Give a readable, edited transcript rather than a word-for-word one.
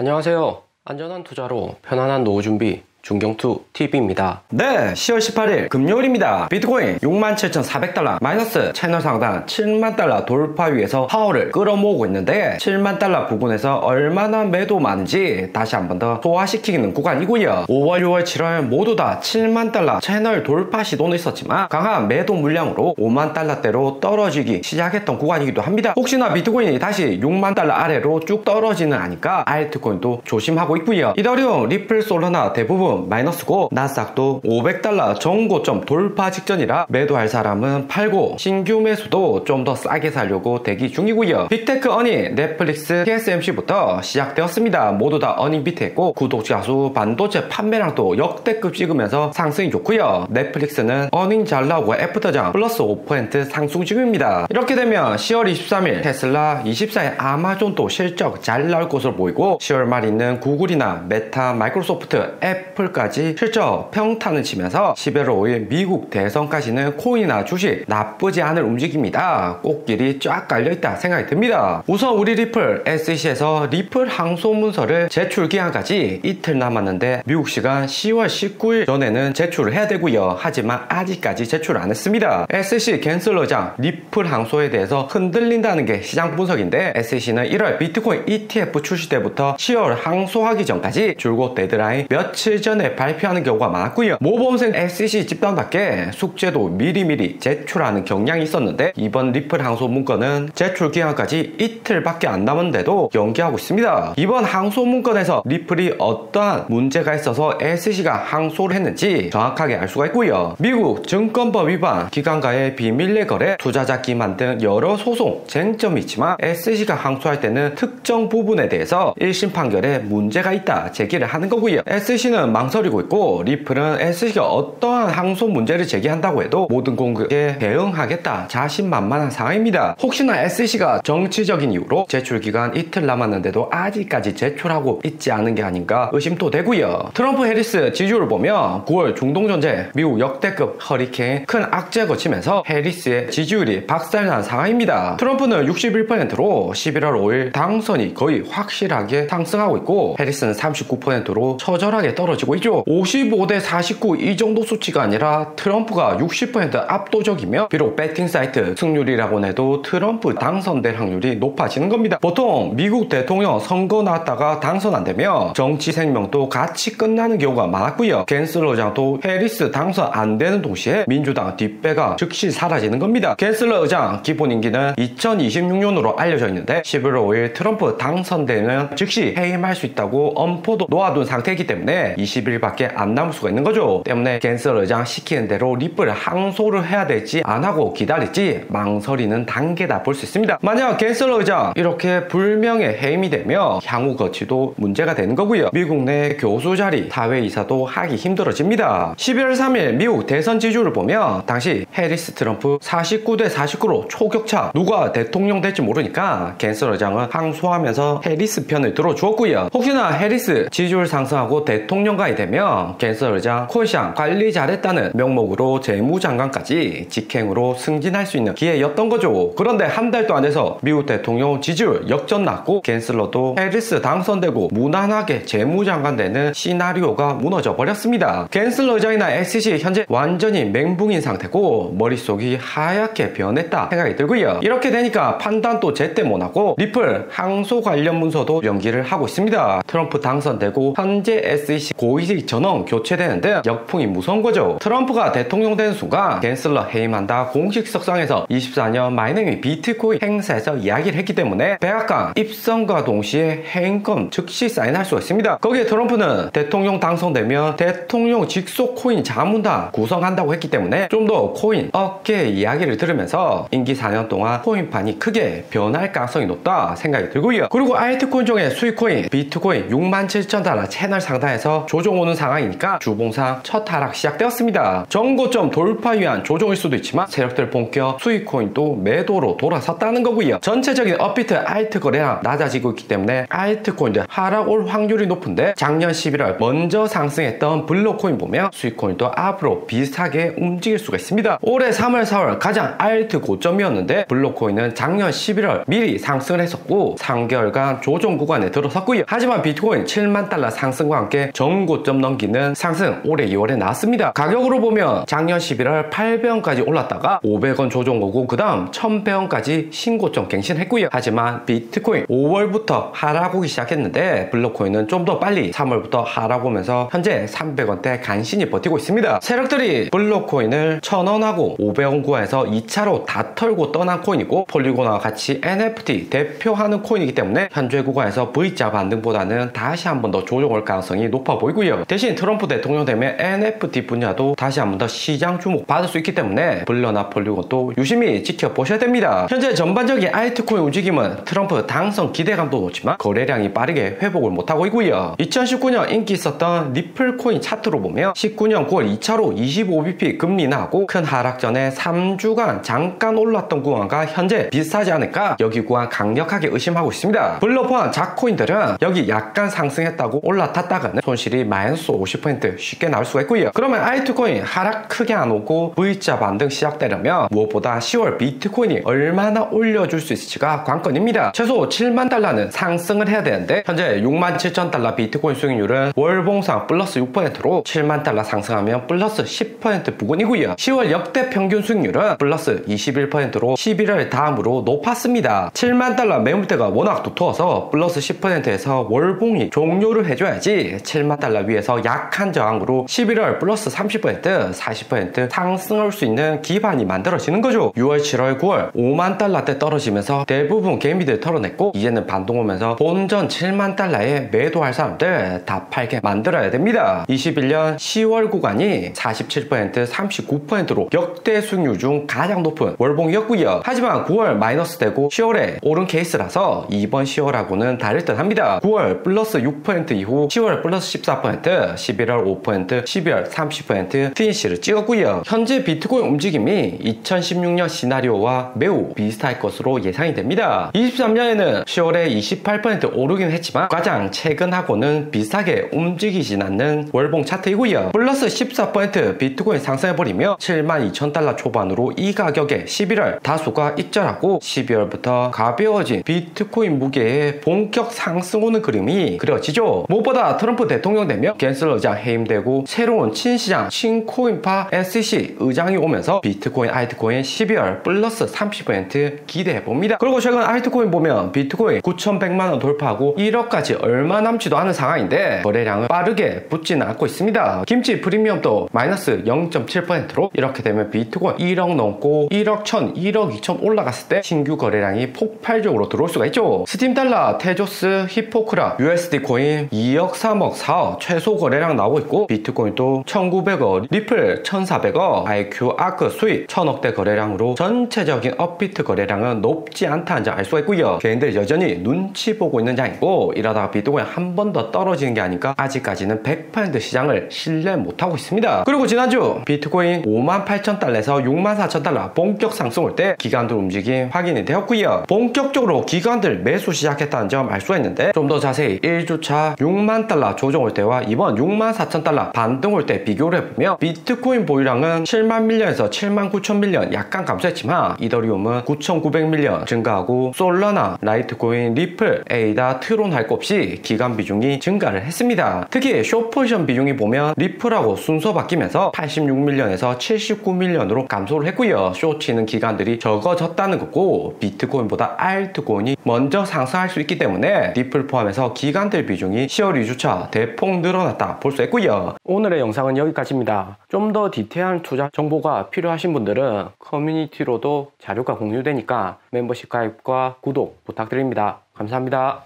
안녕하세요. 안전한 투자로 편안한 노후 준비 중경투 TV입니다. 네, 10월 18일 금요일입니다. 비트코인 67,400달러 마이너스 채널 상단 7만 달러 돌파 위에서 파워를 끌어모으고 있는데 7만 달러 부근에서 얼마나 매도 많은지 다시 한번 더 소화시키는 구간이고요. 5월, 6월, 7월 모두 다 7만 달러 채널 돌파 시도는 있었지만 강한 매도 물량으로 5만 달러대로 떨어지기 시작했던 구간이기도 합니다. 혹시나 비트코인이 다시 6만 달러 아래로 쭉 떨어지는 아니까 알트코인도 조심하고 있고요. 이더리움, 리플, 솔라나 대부분 마이너스고 나스닥도 500달러 정고점 돌파 직전이라 매도할 사람은 팔고 신규 매수도 좀 더 싸게 사려고 대기 중이고요. 빅테크 어닝, 넷플릭스, TSMC부터 시작되었습니다. 모두 다 어닝 비트했고 구독자 수, 반도체 판매량도 역대급 찍으면서 상승이 좋고요. 넷플릭스는 어닝 잘 나오고 애프터장 플러스 5% 상승 중입니다. 이렇게 되면 10월 23일 테슬라, 24일 아마존도 실적 잘 나올 것으로 보이고 10월 말 있는 구글이나 메타, 마이크로소프트, 애플까지 실적 평탄을 치면서 11월 5일 미국 대선까지는 코인이나 주식 나쁘지 않을 움직임이다. 꽃길이 쫙 깔려있다 생각이 듭니다. 우선 우리 리플 SEC에서 리플 항소 문서를 제출 기한까지 이틀 남았는데 미국 시간 10월 19일 전에는 제출을 해야 되고요. 하지만 아직까지 제출 안 했습니다. SEC 갠슬러장 리플 항소에 대해서 흔들린다는 게 시장 분석인데 SEC는 1월 비트코인 ETF 출시 때부터 10월 항소하기 전까지 줄곧 데드라인 며칠 전에 발표하는 경우가 많았고요. 모범생 SEC 집단답게 숙제도 미리미리 제출하는 경향이 있었는데 이번 리플 항소 문건은 제출 기한까지 이틀밖에 안 남았는데도 연기하고 있습니다. 이번 항소 문건에서 리플이 어떠한 문제가 있어서 SEC가 항소를 했는지 정확하게 알 수가 있고요. 미국 증권법 위반, 기관과의 비밀내 거래, 투자자 기만 등 여러 소송, 쟁점이 있지만 SEC가 항소할 때는 특정 부분에 대해서 1심 판결에 문제가 있다 제기를 하는 거고요. SEC는 망설이고 있고 리플은 SEC가 어떠한 항소 문제를 제기한다고 해도 모든 공격에 대응하겠다 자신만만한 상황입니다. 혹시나 SEC가 정치적인 이유로 제출 기간 이틀 남았는데도 아직까지 제출하고 있지 않은 게 아닌가 의심도 되고요. 트럼프 해리스 지지율을 보면 9월 중동전쟁, 미국 역대급 허리케인 큰 악재 거치면서 해리스의 지지율이 박살난 상황입니다. 트럼프는 61%로 11월 5일 당선이 거의 확실하게 상승하고 있고 해리스는 39%로 처절하게 떨어지고 있죠. 55대 49 이 정도 수치가 아니라 트럼프가 60% 압도적이며 비록 배팅 사이트 승률이라고 해도 트럼프 당선될 확률이 높아지는 겁니다. 보통 미국 대통령 선거 나왔다가 당선 안 되면 정치 생명도 같이 끝나는 경우가 많았고요. 갠슬러 의장도 해리스 당선 안 되는 동시에 민주당 뒷배가 즉시 사라지는 겁니다. 갠슬러 의장 기본 임기는 2026년으로 알려져 있는데 11월 5일 트럼프 당선되면 즉시 해임할 수 있다고 엄포도 놓아둔 상태이기 때문에 20일밖에 안 남을 수가 있는 거죠. 때문에 갠슬러 의장 시키는 대로 리플을 항소를 해야 될지 안 하고 기다릴지 망설이는 단계다 볼 수 있습니다. 만약 갠슬러 의장 이렇게 불명예 해임이 되면 향후 거치도 문제가 되는 거고요. 미국 내 교수 자리, 사회이사도 하기 힘들어집니다. 11월 3일 미국 대선 지지율을 보면 당시 해리스 트럼프 49대 49로 초격차, 누가 대통령 될지 모르니까 갠슬러 의장은 항소하면서 해리스 편을 들어주었고요. 혹시나 해리스 지지율 상승하고 대통령가이 되면 갠슬러 의장 코시안 관리 잘했다는 명목으로 재무장관까지 직행으로 승진할 수 있는 기회였던 거죠. 그런데 한 달도 안 돼서 미국 대통령 지지율 역전 났고 갠슬러도 해리스 당선되고 무난하게 재무장관 되는 시나리오가 무너져 버렸습니다. 갠슬러 의장이나 SEC 현재 완전히 멘붕인 상태고 머릿속이 하얗게 변했다 생각이 들고요. 이렇게 되니까 판단도 제때 못하고 리플 항소 관련 문서도 연기를 하고 있습니다. 트럼프 당선되고 현재 SEC 고위직 전원 교체되는 등 역풍이 무서운 거죠. 트럼프가 대통령 되는 순간 갠슬러 해임한다 공식 석상에서 24년 마이너미 비트코인 행사에서 이야기를 했기 때문에 백악관 입성과 동시에 해임권 즉시 사인할 수가 있습니다. 거기에 트럼프는 대통령 당선되면 대통령 직속 코인 자문단 구성한다고 했기 때문에 좀 더 코인 업계 이야기를 들으면서 임기 4년 동안 코인판이 크게 변할 가능성이 높다 생각이 들고요. 그리고 알트코인 중에 수익코인 비트코인 67,000달러 채널 상단에서 조정 오는 상황이니까 주봉상 첫 하락 시작되었습니다. 정고점 돌파 위한 조정일 수도 있지만 세력들 본격 수익코인도 매도로 돌아섰다는 거고요. 전체적인 업비트 알트 거래량 낮아지고 있기 때문에 알트코인들 하락 올 확률이 높은데 작년 11월 먼저 상승했던 블록코인 보면 수익코인도 앞으로 비슷하게 움직일 수가 있습니다. 올해 3월, 4월 가장 알트 고점이었는데 블록코인은 작년 11월 미리 상승을 했었고 3개월간 조정 구간에 들어섰고요. 하지만 비트코인 7만 달러 상승과 함께 전고점 넘기는 상승 올해 2월에 나왔습니다. 가격으로 보면 작년 11월 800원까지 올랐다가 500원 조정 오고 그 다음 1100원까지 신고점 갱신했고요. 하지만 비트코인 5월부터 하락오기 시작했는데 블록코인은 좀 더 빨리 3월부터 하락오면서 현재 300원대 간신히 버티고 있습니다. 세력들이 블록코인을 1000원하고 500원 구간에서 2차로 다 털고 떠난 코인이고 폴리곤과 같이 NFT 대표하는 코인이기 때문에 현재 구간에서 V자 반등보다는 다시 한 번 더 조정할 가능성이 높아 보이고요. 대신 트럼프 대통령 되면 NFT 분야도 다시 한 번 더 시장 주목 받을 수 있기 때문에 블러나 폴리곤도 유심히 지켜보셔야 됩니다. 현재 전반적인 알트코인 움직임은 트럼프 당선 기대감도 높지만 거래량이 빠르게 회복을 못하고 있고요. 2019년 인기 있었던 리플코인 차트로 보면 19년 9월 2차로 25bp 금리 인하하고 큰 하락 전에 3주간 잠깐 올랐던 구간과 현재 비슷하지 않을까 여기 구간 강력하게 의심하고 있습니다. 블러 포함 작코인들은 여기 약간 상승했다고 올라탔다가는 손실이 마이너스 50% 쉽게 나올 수가 있고요. 그러면 알트코인 하락 크게 안 오고 V자 반등 시작되려면 무엇보다 10월 비트코인이 얼마나 올려줄 수 있을지가 관건입니다. 최소 7만 달러는 상승을 해야 되는데 현재 67,000달러 비트코인 수익률은 월봉상 플러스 6%로 7만 달러 상승하면 플러스 10% 부근이고요. 10월 역대 평균 수익률은 플러스 21%로 11월 다음으로 높았습니다. 7만 달러 매물대가 워낙 두터워서 플러스 10%에서 월봉이 종료를 해줘야지 7만 달러 위에서 약한 저항으로 11월 플러스 30%, 40% 상승할 수 있는 기반이 만들어지는 거죠. 6월, 7월, 9월 5만 달러대 떨어지면서 대부분 개미들 털어냈고 이제는 반동 오면서 본전 7만 달러에 매도할 사람들 다 팔게 만들어야 됩니다. 21년 10월 구간이 47%, 39%로 역대 수익률 중 가장 높은 월봉이었고요. 하지만 9월 마이너스 되고 10월에 오른 케이스라서 이번 10월하고는 다를 듯 합니다. 9월 플러스 6% 이후 10월 플러스 14%, 11월 5%, 12월 30% 피니시를 찍었고요. 현재 비트코인 움직임이 2016년 시나리오와 매우 비슷할 것으로 예상이 됩니다. 23년에는 10월에 28% 오르긴 했지만 가장 최근하고는 비슷하게 움직이진 않는 월봉 차트이고요. 플러스 14% 비트코인 상승해버리며 72,000달러 초반으로 이 가격에 11월 다수가 입절하고 12월부터 가벼워진 비트코인 무게의 본격 상승 오는 그림이 그려지죠. 무엇보다 트럼프 대통령 되면 겐슬러 의장 해임되고 새로운 친시장 친코인파 SEC 의장이 오면서 비트코인 알트코인 12월 플러스 30% 기대해봅니다. 그리고 최근 알트코인 보면 비트코인 9,100만원 돌파하고 1억까지 얼마 남지도 않은 상황인데 거래량은 빠르게 붙지는 않고 있습니다. 김치 프리미엄도 마이너스 0.7%로 이렇게 되면 비트코인 1억 넘고 1억 1천, 1억 2천 올라갔을 때 신규 거래량이 폭발적으로 들어올 수가 있죠. 스팀 달러, 테조스, 히포크라, USD 코인 2억, 3억, 4억 최소 거래량 나오고 있고 비트코인도 1,900억, 리플 1,400억, IQ, 아크, 수익 1,000억대 거래량으로 전체적인 업비트 거래량은 높지 않다는 점 알 수가 있고요. 개인들 여전히 눈치 보고 있는 장이고 이러다가 비트코인 한 번 더 떨어지는 게 아니까 아직까지는 100% 시장을 신뢰 못하고 있습니다. 그리고 지난주 비트코인 58,000달러에서 64,000달러 본격 상승 올 때 기관들 움직임 확인이 되었고요. 본격적으로 기관들 매수 시작했다는 점 알 수가 있는데 좀 더 자세히 1주차 6만 달러 조정 올 때와 이번 64,000달러 반등 올 때 비교를 해보면 비트코인 보유량은 7만 밀리언에서 7만 9천 밀리언 약간 감소했지만 이더리움은 9,900 밀리언 증가하고 솔라나, 라이트코인, 리플, 에이다, 트론 할 것 없이 기간 비중이 증가를 했습니다. 특히 숏포지션 비중이 보면 리플하고 순서 바뀌면서 86밀리언에서 79밀리언으로 감소를 했고요. 숏치는 기간들이 적어졌다는 거고 비트코인보다 알트코인이 먼저 상승할 수 있기 때문에 리플 포함해서 기간들 비중이 10월 2주차 대폭 늘어났다 볼 수 있고요. 오늘의 영상은 여기까지입니다. 좀 더 디테일한 투자 정보가 필요하신 분들은 커뮤니티로도 자료가 공유되니까 멤버십 가입과 구독 부탁드립니다. 감사합니다.